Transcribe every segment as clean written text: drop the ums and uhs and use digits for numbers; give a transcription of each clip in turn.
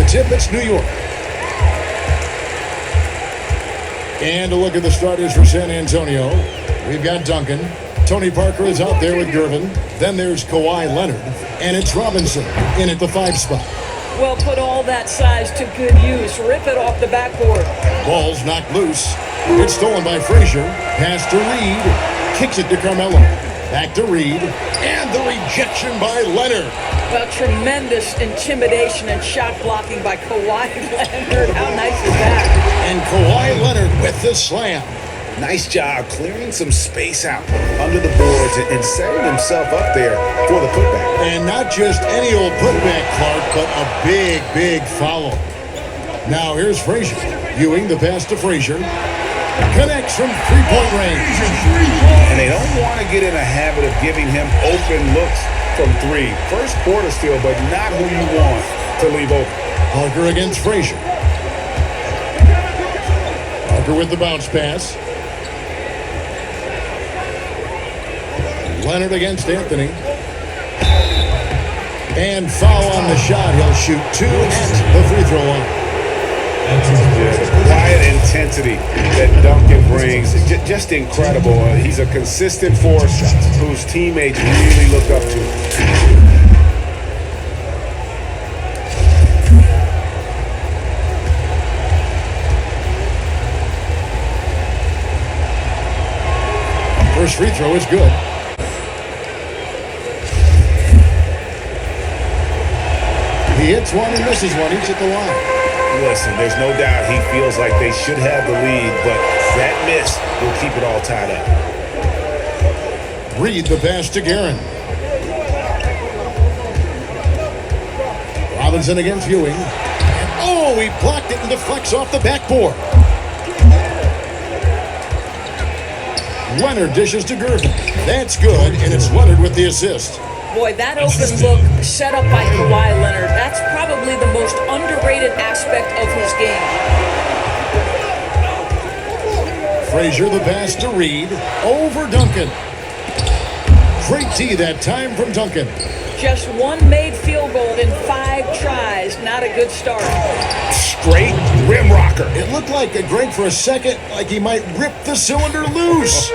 tip, it's New York. And a look at the starters for San Antonio. We've got Duncan. Tony Parker is out there with Gervin. Then there's Kawhi Leonard. And it's Robinson in at the 5 spot. Well, put all that size to good use. Rip it off the backboard. Ball's knocked loose. It's stolen by Frazier. Pass to Reed. Kicks it to Carmelo. Back to Reed. And the rejection by Leonard. Well, tremendous intimidation and shot blocking by Kawhi Leonard. How nice is that? And Kawhi Leonard with the slam. Nice job clearing some space out under the boards and setting himself up there for the putback. And not just any old putback, Clark, but a big, big follow. Now here's Frazier. Ewing the pass to Frazier. Connects from three-point range. And they don't want to get in a habit of giving him open looks from 3. First quarter still, but not who you want to leave open. Parker against Frazier. Parker with the bounce pass. Leonard against Anthony. And foul on the shot. He'll shoot 2 at the free throw line. Quiet intensity that Duncan brings, just incredible. He's a consistent force whose teammates really look up to. First free throw is good. He hits one and misses one. He's at the line. Listen, there's no doubt he feels like they should have the lead, but that miss will keep it all tied up. Reed the pass to Guerin. Robinson against Ewing. Oh, he blocked it and deflects off the backboard. Leonard dishes to Gervin. That's good, and it's Leonard with the assist. Boy, that open look set up by Kawhi Leonard, that's probably the most underrated aspect of his game. Frazier the pass to Reed. Over Duncan. Great tee that time from Duncan. Just one made field goal in 5 tries. Not a good start. Straight rim rocker. It looked like a Greg for a second, like he might rip the cylinder loose.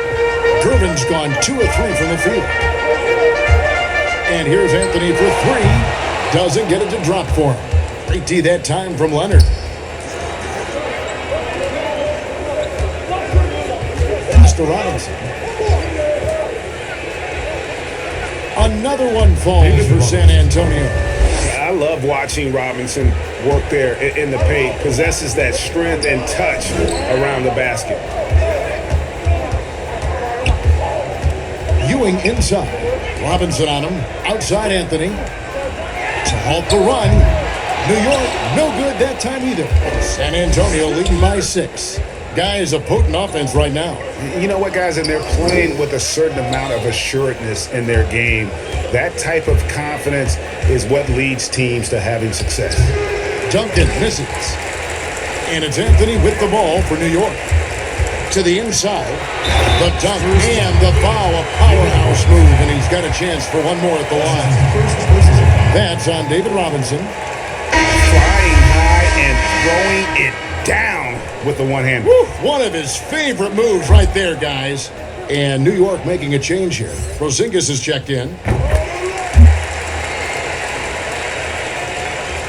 Gervin's gone 2 of 3 from the field. And here's Anthony for 3. Doesn't get it to drop for him. Great tee that time from Leonard. Pass to Robinson. Another one falls for San Antonio. I love watching Robinson work there in the paint. Possesses that strength and touch around the basket. Ewing inside. Robinson on him. Outside Anthony. To halt the run. New York, no good that time either. San Antonio leading by 6. Guys, a potent offense right now. You know what, guys? And they're playing with a certain amount of assuredness in their game. That type of confidence is what leads teams to having success. Duncan misses. And it's Anthony with the ball for New York. To the inside. The dunk and the foul. A powerhouse move, and he's got a chance for one more at the line. That's on David Robinson. Flying high and throwing it down with the one-hand. One of his favorite moves right there, guys. And New York making a change here. Porzingis is checked in.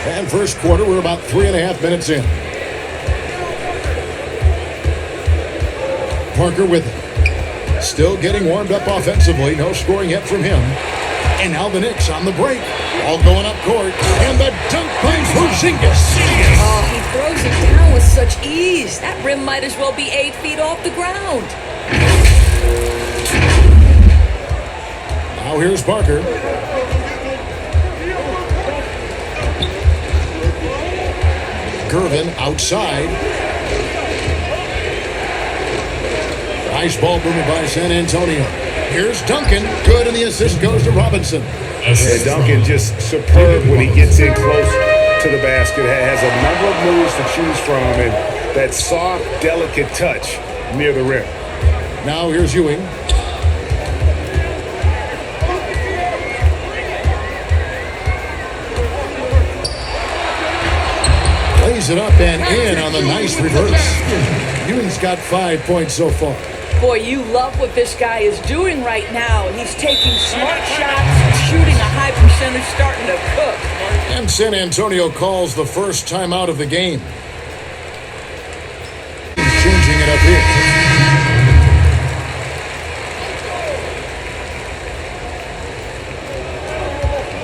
And first quarter, we're about 3.5 minutes in. Parker with it. Still getting warmed up offensively. No scoring yet from him. And now the Knicks on the break. All going up court. And the dunk by Porzingis. Oh, he throws it down with such ease. That rim might as well be 8 feet off the ground. Now here's Parker. Gervin outside. Nice ball movement by San Antonio. Here's Duncan. Good, and the assist goes to Robinson. Yeah, Duncan just superb when he gets in close to the basket. Has a number of moves to choose from, and that soft, delicate touch near the rim. Now here's Ewing. lays it up and in on the nice reverse. Ewing's got 5 points so far. Boy, you love what this guy is doing right now. He's taking smart shots, shooting a high percentage, starting to cook. And San Antonio calls the first timeout of the game. Changing it up here.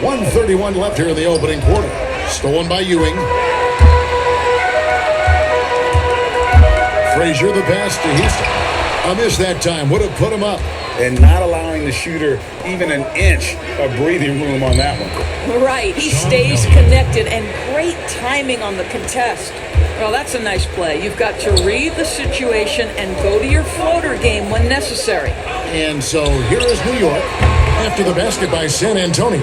1:31 left here in the opening quarter. Stolen by Ewing. Frazier the pass to Houston. A miss that time. Would have put him up. And not allowing the shooter even an inch of breathing room on that one. Right. He stays connected, and great timing on the contest. Well, that's a nice play. You've got to read the situation and go to your floater game when necessary. And so here is New York after the basket by San Antonio.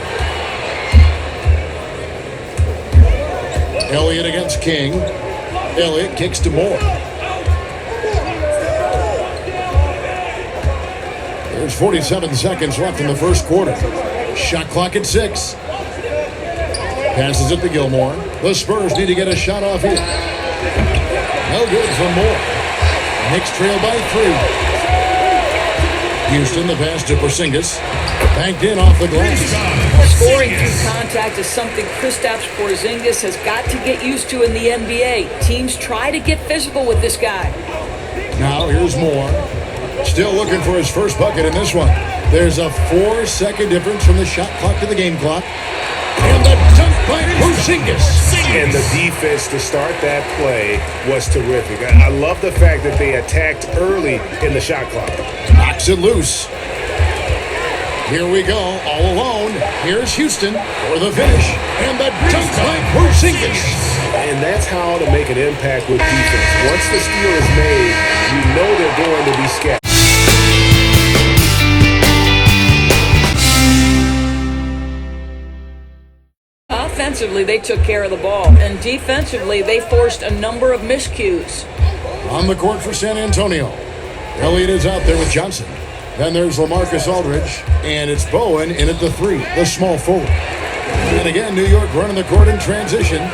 Elliott against King. Elliott kicks to Moore. There's 47 seconds left in the first quarter. Shot clock at 6. Passes it to Gilmore. The Spurs need to get a shot off here. No good for Moore. Knicks trail by 3. Houston, the pass to Porzingis. Banked in off the glass. Scoring through contact is something Kristaps Porzingis has got to get used to in the NBA. Teams try to get physical with this guy. Now here's Moore. Still looking for his first bucket in this one. There's a 4-second difference from the shot clock to the game clock. And the dunk by Porzingis. And the defense to start that play was terrific. I love the fact that they attacked early in the shot clock. Knocks it loose. Here we go, all alone. Here's Houston for the finish. And the dunk by Porzingis. And that's how to make an impact with defense. Once the steal is made, you know they're going to be scattered. Offensively, they took care of the ball. And defensively, they forced a number of miscues. On the court for San Antonio. Elliott is out there with Johnson. Then there's LaMarcus Aldridge. And it's Bowen in at the 3, the small forward. And again, New York running the court in transition.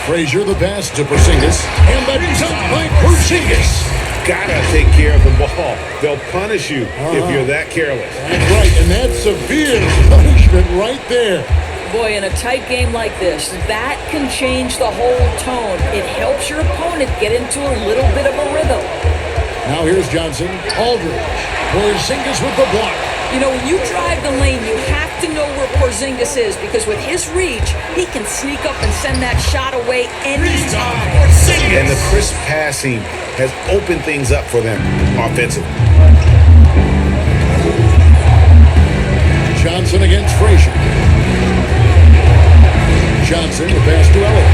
Frazier the pass to Porzingis. And the dunk by Porzingis. Gotta take care of the ball. They'll punish you if you're that careless. That's right, and that's severe punishment right there. Boy, in a tight game like this, that can change the whole tone. It helps your opponent get into a little bit of a rhythm. Now here's Johnson. Aldridge. Porzingis with the block. You know, when you drive the lane, you have to know where Porzingis is, because with his reach, he can sneak up and send that shot away anytime. And the crisp passing has opened things up for them offensively. Johnson against Frazier. Johnson, the pass to Elliott.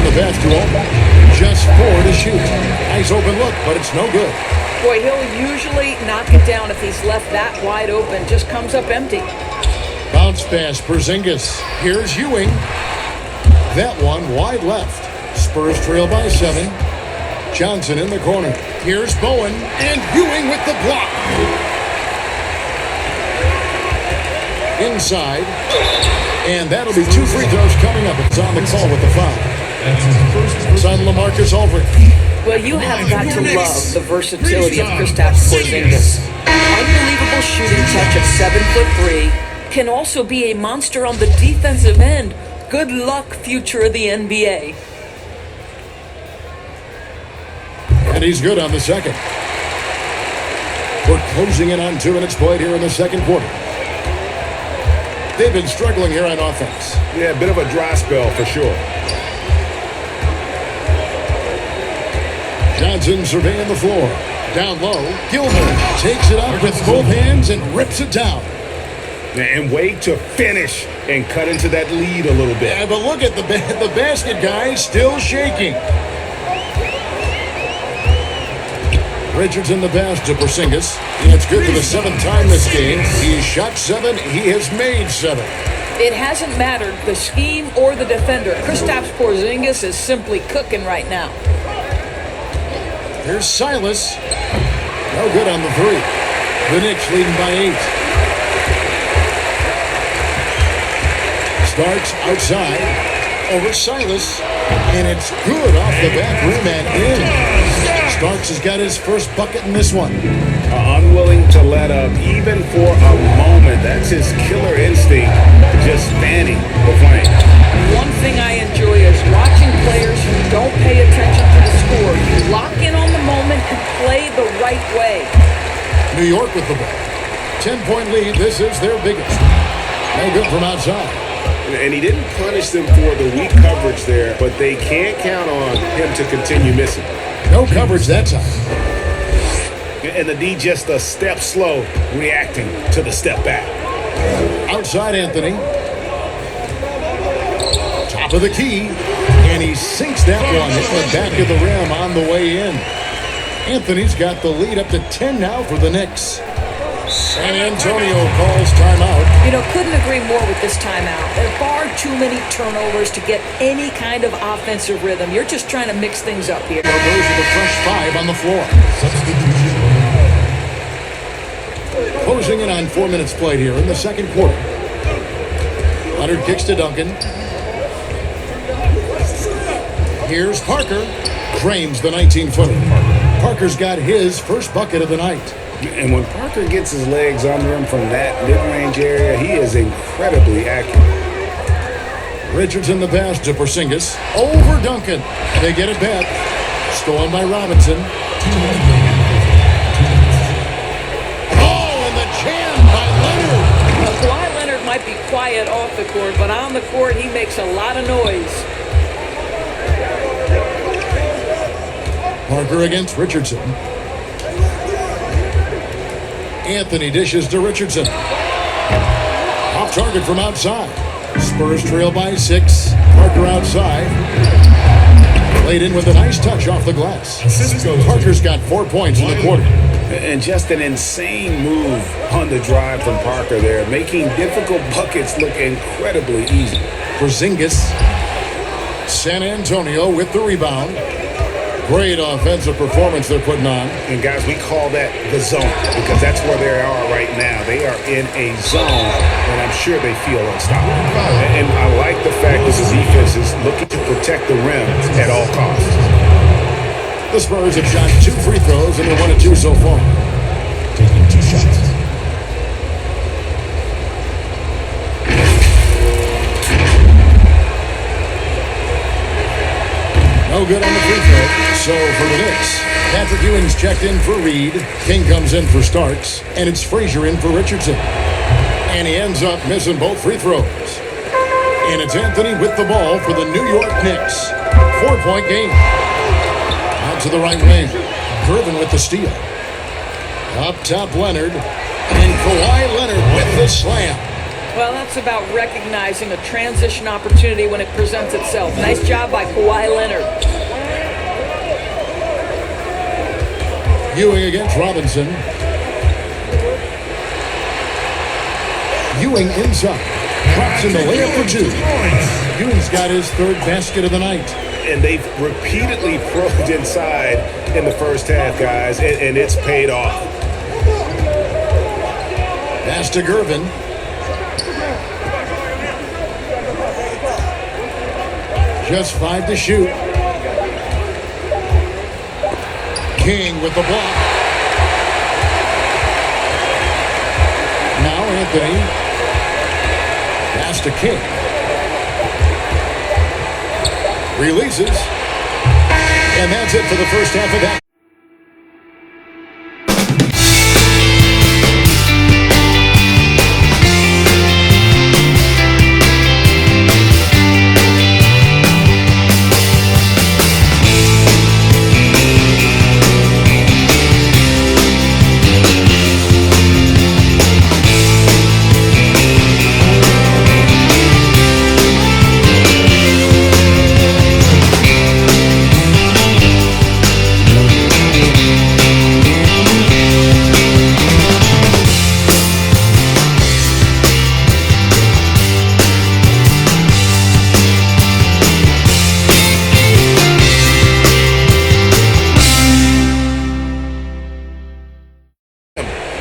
The pass to Aldridge. Just 4 to shoot. Nice open look, but it's no good. Boy, he'll usually knock it down if he's left that wide open. Just comes up empty. Bounce pass, Porzingis. Here's Ewing. That one wide left. Spurs trail by 7. Johnson in the corner. Here's Bowen, and Ewing with the block. Inside. And that'll be 2 free throws coming up. It's on the call with the foul. It's on LaMarcus Aldridge. Well, you have got to love the versatility of Kristaps Porzingis. Unbelievable shooting touch of 7'3". Can also be a monster on the defensive end. Good luck, future of the NBA. And he's good on the second. We're closing in on 2 minutes played here in the second quarter. They've been struggling here on offense. Yeah, a bit of a dry spell for sure. Johnson surveying the floor. Down low, Gilmore takes it up with both hands and rips it down. And wait to finish and cut into that lead a little bit. Yeah, but look at the basket guy still shaking. Richardson the pass to Porzingis. It's good for the 7th time this game. He's shot 7. He has made 7. It hasn't mattered the scheme or the defender. Kristaps Porzingis is simply cooking right now. Here's Silas. No good on the 3. The Knicks leading by 8. Starks outside over Silas, and it's good off the back rim and in. Starks has got his first bucket in this one. Unwilling to let up even for a moment. That's his killer instinct, just fanning the flame. One thing I enjoy is watching players who don't pay attention to the score. You lock in on the moment and play the right way. New York with the ball. 10-point lead. This is their biggest. No good from outside. And he didn't punish them for the weak coverage there, but they can't count on him to continue missing. No coverage that time. And the D just a step slow, reacting to the step back. Outside Anthony. Top of the key. And he sinks that one at the back of the rim on the way in. Anthony's got the lead up to 10 now for the Knicks. San Antonio calls timeout. You know, couldn't agree more with this timeout. There are far too many turnovers to get any kind of offensive rhythm. You're just trying to mix things up here. Those are the fresh five on the floor. Closing in on 4 minutes played here in the second quarter. Leonard kicks to Duncan. Here's Parker. Drains the 19-footer. Parker's got his first bucket of the night. And when Parker gets his legs under him from that mid-range area, he is incredibly accurate. Richardson the pass to Porzingis. Over Duncan. They get it back. Stolen by Robinson. Oh, and the jam by Leonard. Kawhi Leonard might be quiet off the court, but on the court he makes a lot of noise. Parker against Richardson. Anthony dishes to Richardson. Off target from outside. Spurs trail by 6. Parker outside. Played in with a nice touch off the glass. Parker's got 4 points in the quarter. And just an insane move on the drive from Parker there, making difficult buckets look incredibly easy. Porzingis. San Antonio with the rebound. Great offensive performance they're putting on. And guys, we call that the zone because that's where they are right now. They are in a zone, and I'm sure they feel unstoppable. And I like the fact that the defense is looking to protect the rim at all costs. The Spurs have shot 2 free throws, and they're 1 of 2 so far. Taking 2 shots. No good on the free throw. So for the Knicks, Patrick Ewing's checked in for Reed. King comes in for Starks. And it's Frazier in for Richardson. And he ends up missing both free throws. And it's Anthony with the ball for the New York Knicks. 4-point game. Out to the right wing. Gervin with the steal. Up top Leonard. And Kawhi Leonard with the slam. Well, that's about recognizing a transition opportunity when it presents itself. Nice job by Kawhi Leonard. Ewing against Robinson. Ewing inside. Drops in the layup for 2. Ewing's got his 3rd basket of the night. And they've repeatedly probed inside in the first half, guys, and it's paid off. Pass to Gervin. Just 5 to shoot. King with the block. Now Anthony. Pass to King. Releases. And that's it for the first half of that.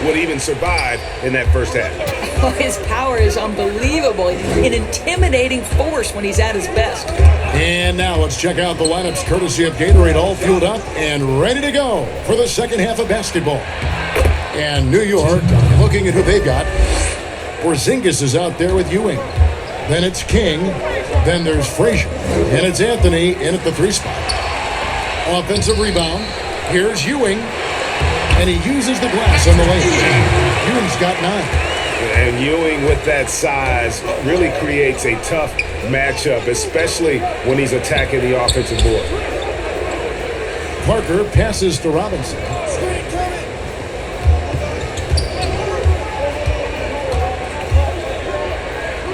would even survive in that first half. Oh, his power is unbelievable. An intimidating force when he's at his best. And now let's check out the lineups courtesy of Gatorade, all fueled up and ready to go for the second half of basketball. And New York, looking at who they've got. Porzingis is out there with Ewing. Then it's King. Then there's Frazier. And it's Anthony in at the 3 spot. Offensive rebound. Here's Ewing. And he uses the glass on the lane. Ewing's got 9. And Ewing with that size really creates a tough matchup, especially when he's attacking the offensive board. Parker passes to Robinson.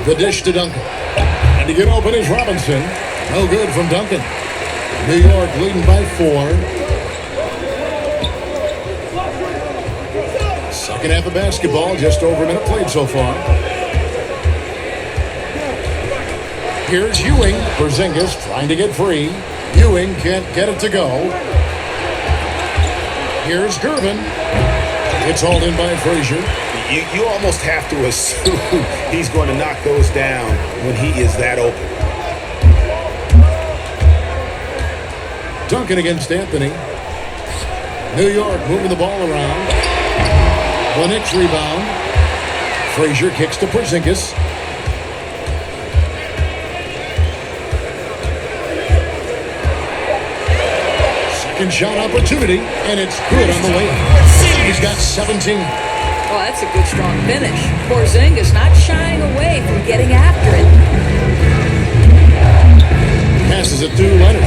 The dish to Duncan. And to get open is Robinson. No good from Duncan. New York leading by 4. Second half of basketball, just over a minute played so far. Here's Ewing. Porzingis trying to get free. Ewing can't get it to go. Here's Gervin. It's hauled in by Frazier. You almost have to assume he's going to knock those down when he is that open. Duncan against Anthony. New York moving the ball around. The Knicks rebound. Frazier kicks to Porzingis. Second shot opportunity, and it's good on the way. He's got 17. Oh, that's a good, strong finish. Porzingis not shying away from getting after it. Passes it to Leonard.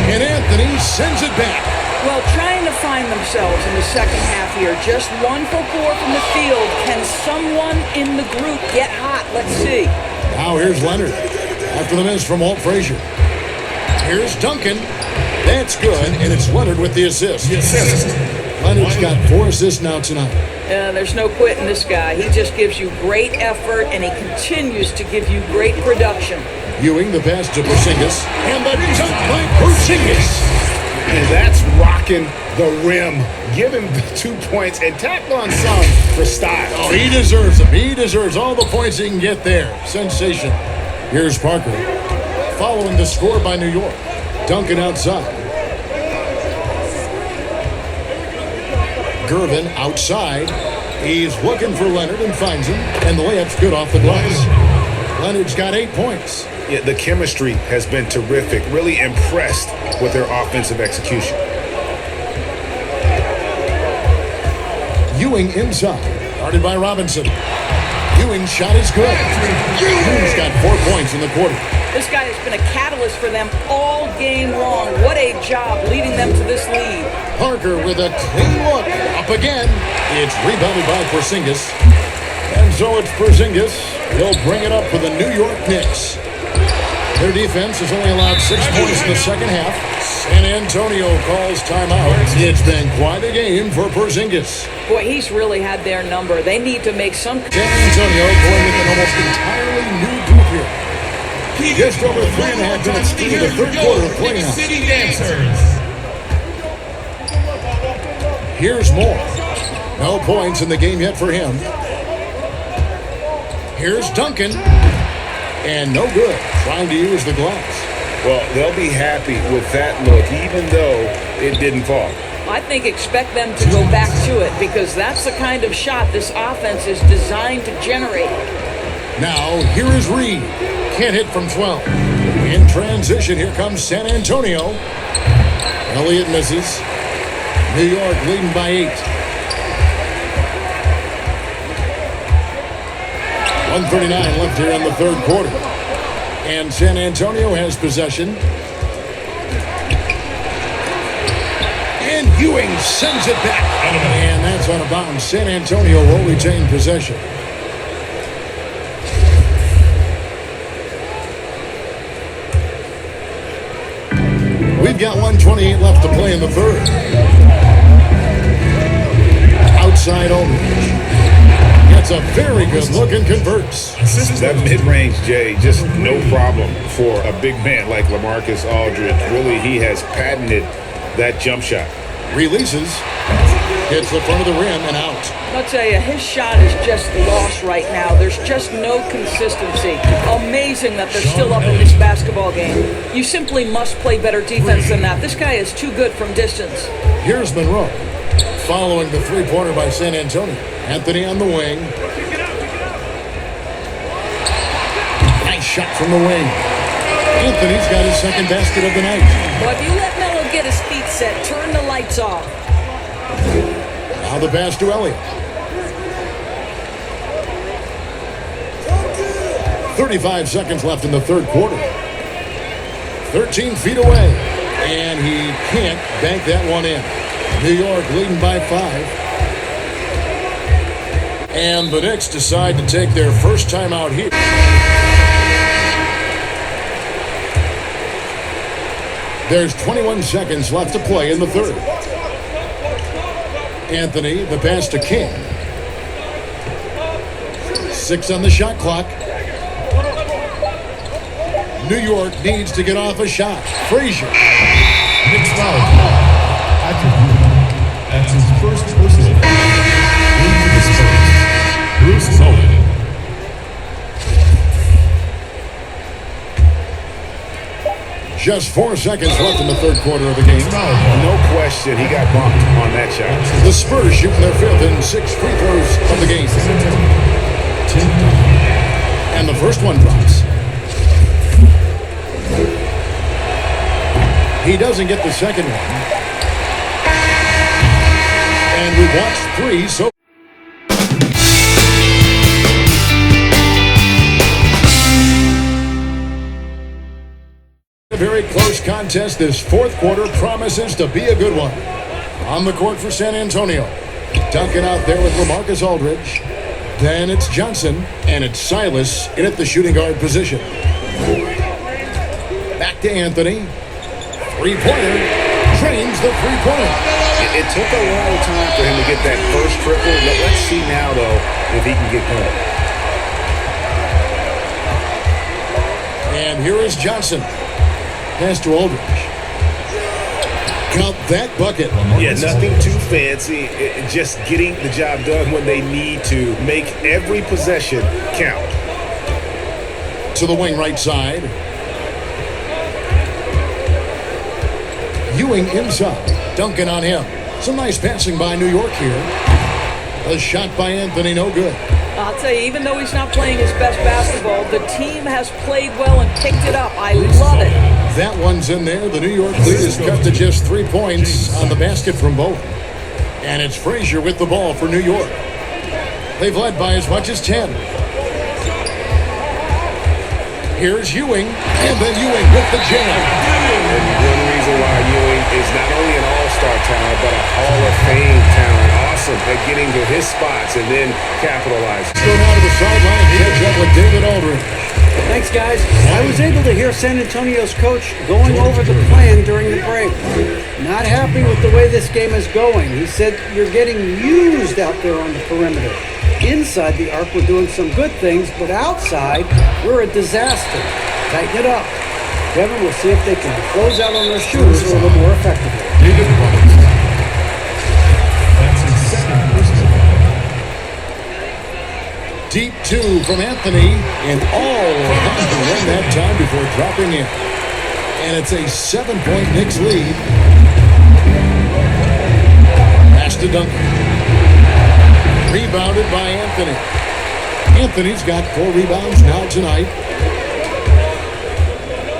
And Anthony sends it back. Well, trying to find themselves in the second half here. Just 1 for 4 from the field. Can someone in the group get hot? Let's see. Now here's Leonard. After the miss from Walt Frazier. Here's Duncan. That's good, and it's Leonard with the assist. Leonard's got 4 assists now tonight. There's no quitting this guy. He just gives you great effort, and he continues to give you great production. Ewing, the pass to Porzingis. And the dunk by Porzingis. And that's rocking the rim. Give him the 2 points and tack on some for style. Oh, he deserves them. He deserves all the points he can get there. Sensation. Here's Parker. Following the score by New York. Duncan outside. Gervin outside. He's looking for Leonard and finds him. And the layup's good off the glass. Leonard's got 8 points. Yeah, the chemistry has been terrific. Really impressed with their offensive execution. Ewing inside. Guarded by Robinson. Ewing's shot is good. Ewing's got 4 points in the quarter. This guy has been a catalyst for them all game long. What a job leading them to this lead. Parker with a clean look. Up again. It's rebounded by Porzingis. And so it's Porzingis. He'll bring it up for the New York Knicks. Their defense has only allowed 6 points in the second half. San Antonio calls timeout. It's been quite a game for Porzingis. Boy, he's really had their number. They need to make some... San Antonio going with an almost entirely new group here. Just over 3.5 minutes through the third quarter of play now. Here's Moore. No points in the game yet for him. Here's Duncan. And no good, trying to use the glass. Well, they'll be happy with that look, even though it didn't fall. I think expect them to go back to it because that's the kind of shot this offense is designed to generate. Now, here is Reed. Can't hit from 12. In transition, here comes San Antonio. Elliott misses. New York leading by 8. 1:39 left here in the third quarter. And San Antonio has possession. And Ewing sends it back. And that's out of bounds. San Antonio will retain possession. We've got 1:28 left to play in the third. Outside Aldridge. Gets a very good look and converts. That mid-range, Jay, just no problem for a big man like LaMarcus Aldridge. Really, he has patented that jump shot. Releases. Hits the front of the rim and out. I'll tell you, his shot is just lost right now. There's just no consistency. Amazing that they're still up in this basketball game. You simply must play better defense than that. This guy is too good from distance. Here's Monroe. Following the three-pointer by San Antonio. Anthony on the wing. Nice shot from the wing. Anthony's got his second basket of the night. Well, if you let Melo get his feet set, turn the lights off. Now the pass to Elliott. 35 seconds left in the third quarter. 13 feet away. And he can't bank that one in. New York leading by 5. And the Knicks decide to take their first time out here. There's 21 seconds left to play in the third. Anthony, the pass to King. 6 on the shot clock. New York needs to get off a shot. Frazier. Knicks foul. That's his first personal foul. Into the Spurs. Bruce Bowen. Just 4 seconds left in the third quarter of the game. No question, he got bumped on that shot. The Spurs shooting their fifth and 6 free throws of the game. And the first one drops. He doesn't get the second one. And we've watched 3 so. A very close contest. This fourth quarter promises to be a good one. On the court for San Antonio. Duncan out there with LaMarcus Aldridge. Then it's Johnson, and it's Silas in at the shooting guard position. Back to Anthony. Three-pointer. Drains the three-pointer. It took a long time for him to get that first triple. Let's see now, though, if he can get going. And here is Johnson. Pass to Aldridge. Count that bucket. Yeah, nothing too fancy. Just getting the job done when they need to. Make every possession count. To the wing right side. Ewing inside. Duncan on him. Some nice passing by New York here. A shot by Anthony, no good. I'll tell you, even though he's not playing his best basketball, the team has played well and picked it up. I love it. That one's in there. The New York lead is cut to just 3 points on the basket from both. And it's Frazier with the ball for New York. They've led by as much as 10. Here's Ewing, and then Ewing with the jam. One reason why Ewing is not only an all-star talent, but a Hall of Fame talent. Awesome at getting to his spots and then capitalizing. Go down to the sideline, catch up with David Aldridge. Thanks, guys. I was able to hear San Antonio's coach going over the plan during the break. Not happy with the way this game is going. He said you're getting used out there on the perimeter. Inside the arc, we're doing some good things, but outside, we're a disaster. Tighten it up. Kevin, we'll see if they can close out on their shooters a little more effectively. That's his second personal foul. Deep 2 from Anthony, and all has to run that time before dropping in. And it's a 7-point Knicks lead. Pass to Duncan. Rebounded by Anthony. Anthony's got 4 rebounds now tonight.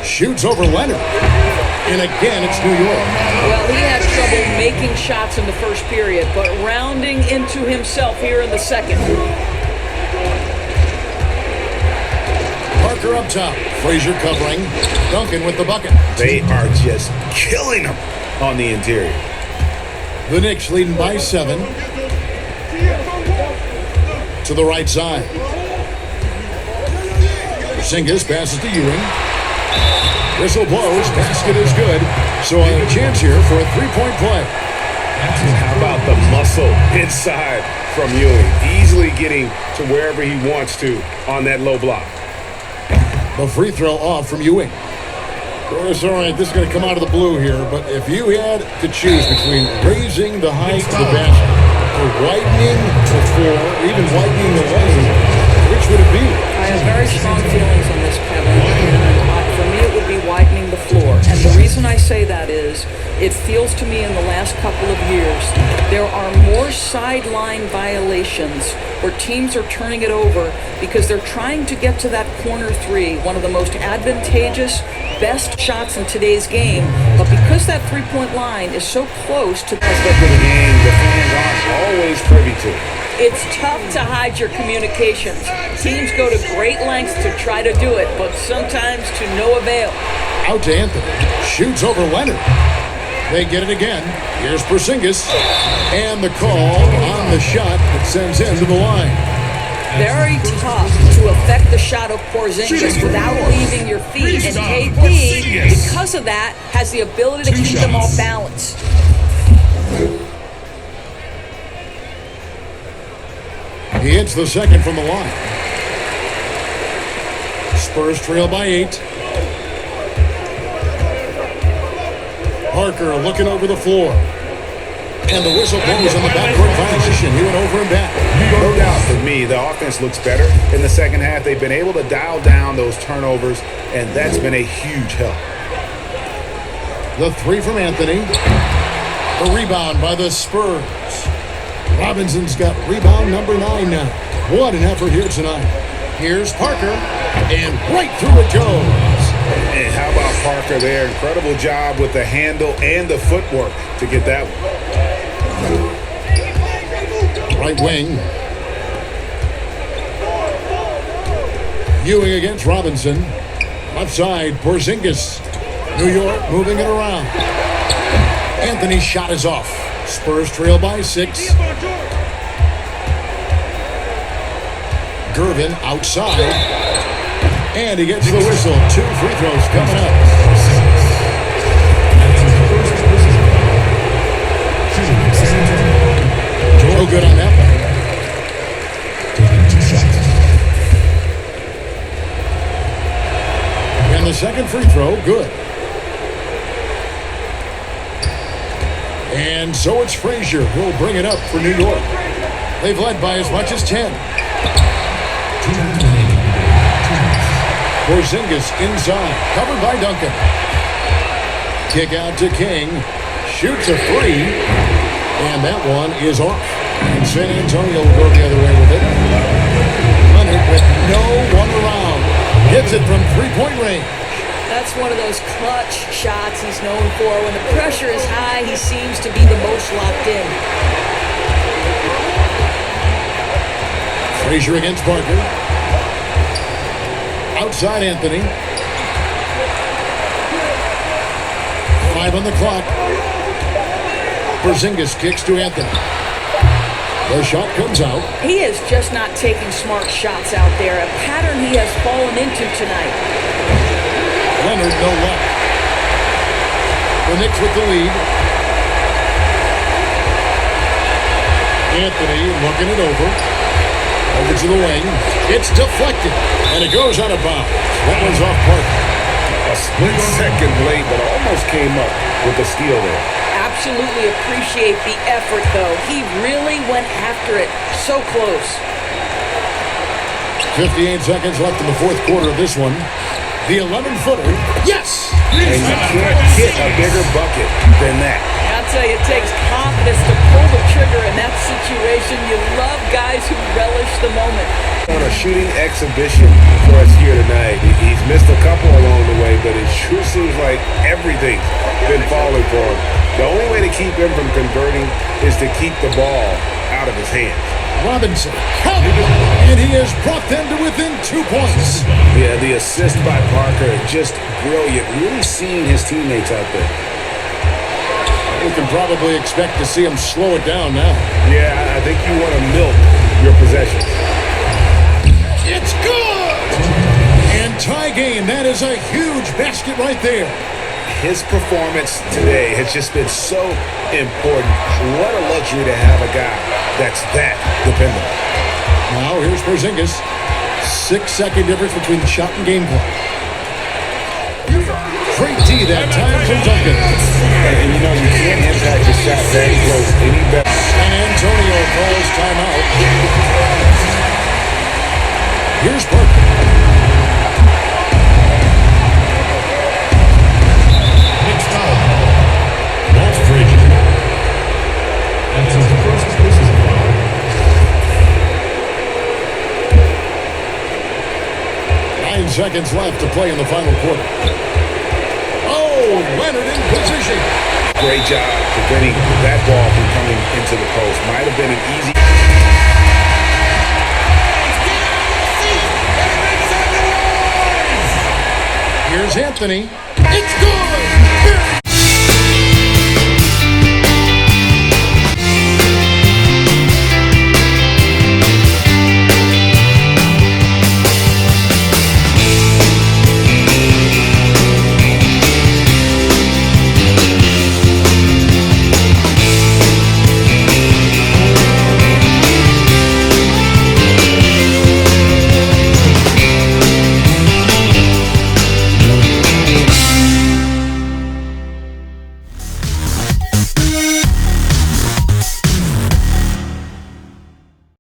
Shoots over Leonard. And again, it's New York. Well, he had trouble making shots in the first period, but rounding into himself here in the second. Parker up top. Frazier covering. Duncan with the bucket. They are just killing them on the interior. The Knicks leading by 7. To the right side. Porzingis passes to Ewing. Whistle blows. Basket is good. So a chance here for a 3-point play. How about the muscle inside from Ewing? Easily getting to wherever he wants to on that low block. The free throw off from Ewing. It's all right. This is going to come out of the blue here, but if you had to choose between raising the height of the basket or widening the floor, or even widening the lane, which would it be? I have very strong feelings on this, Kevin. For me, it would be widening the floor. And the reason I say that is, it feels to me in the last couple of years, there are more sideline violations where teams are turning it over because they're trying to get to that corner three, one of the most advantageous, best shots in today's game. But because that three-point line is so close to the Aspect of the game, the fans aren't always privy to. it's tough to hide your communications. Teams go to great lengths to try to do it, but sometimes to no avail. Out to Anthony. Shoots over Leonard. They get it again. Here's Porzingis. And the call on the shot that sends him to the line. Very tough to affect the shot of Porzingis without leaving your feet. And KP, because of that, has the ability to keep them off balance. He hits the second from the line. Spurs trail by 8. Parker looking over the floor. And the whistle blows on the backcourt violation. He went over and back. No doubt for me, the offense looks better in the second half. They've been able to dial down those turnovers, and that's been a huge help. The three from Anthony. The rebound by the Spurs. Robinson's got rebound number 9 now. What an effort here tonight. Here's Parker, and right through it goes. And how about Parker there? Incredible job with the handle and the footwork to get that one. Right wing. Ewing against Robinson. Left side, Porzingis. New York moving it around. Anthony's shot is off. Spurs trail by 6. Gervin outside. And he gets the whistle. 2 free throws coming up. No good on that one. Taking 2 shots. And the second free throw, good. And so it's Frazier who'll bring it up for New York. They've led by as much as 10. Porzingis inside, covered by Duncan. Kick out to King. Shoots a three. And that one is off. And San Antonio will go the other way with it. Leonard with no one around. Hits it from three-point range. That's one of those clutch shots he's known for. When the pressure is high, he seems to be the most locked in. Frazier against Parker. Outside Anthony. 5 on the clock. Porzingis kicks to Anthony. The shot comes out. He is just not taking smart shots out there, a pattern he has fallen into tonight. Leonard, no luck. The Knicks with the lead. Anthony looking it over. Over to the wing. It's deflected. And it goes out of bounds. That one's off Parker. A split second late, but almost came up with the steal there. Absolutely appreciate the effort, though. He really went after it. So close. 58 seconds left in the fourth quarter of this one. The 11-footer. Yes! And you can't get a bigger bucket than that. I'll tell you, it takes confidence to pull the trigger in that situation. You love guys who relish the moment. On a shooting exhibition for us here tonight. He's missed a couple along the way, but it sure seems like everything's been falling for him. The only way to keep him from converting is to keep the ball out of his hands. Robinson, and he has brought them to within 2 points. Yeah, the assist by Parker, just brilliant. Really seeing his teammates out there. We can probably expect to see him slow it down now. Yeah, I think you want to milk your possessions. It's good! And tie game. That is a huge basket right there. His performance today has just been so important. What a luxury to have a guy that's that dependable. Now here's Porzingis. 6-second difference between shot and game clock. Great D that time from Duncan. And you know, you can't impact the shot that close any better. And Antonio calls timeout. Here's Parker. Knicks foul. That's Frazier. That's his first personal foul. 9 seconds left to play in the final quarter. Oh, Leonard in position. Great job preventing that ball from coming into the post. Might have been an easy. Here's Anthony. It's good.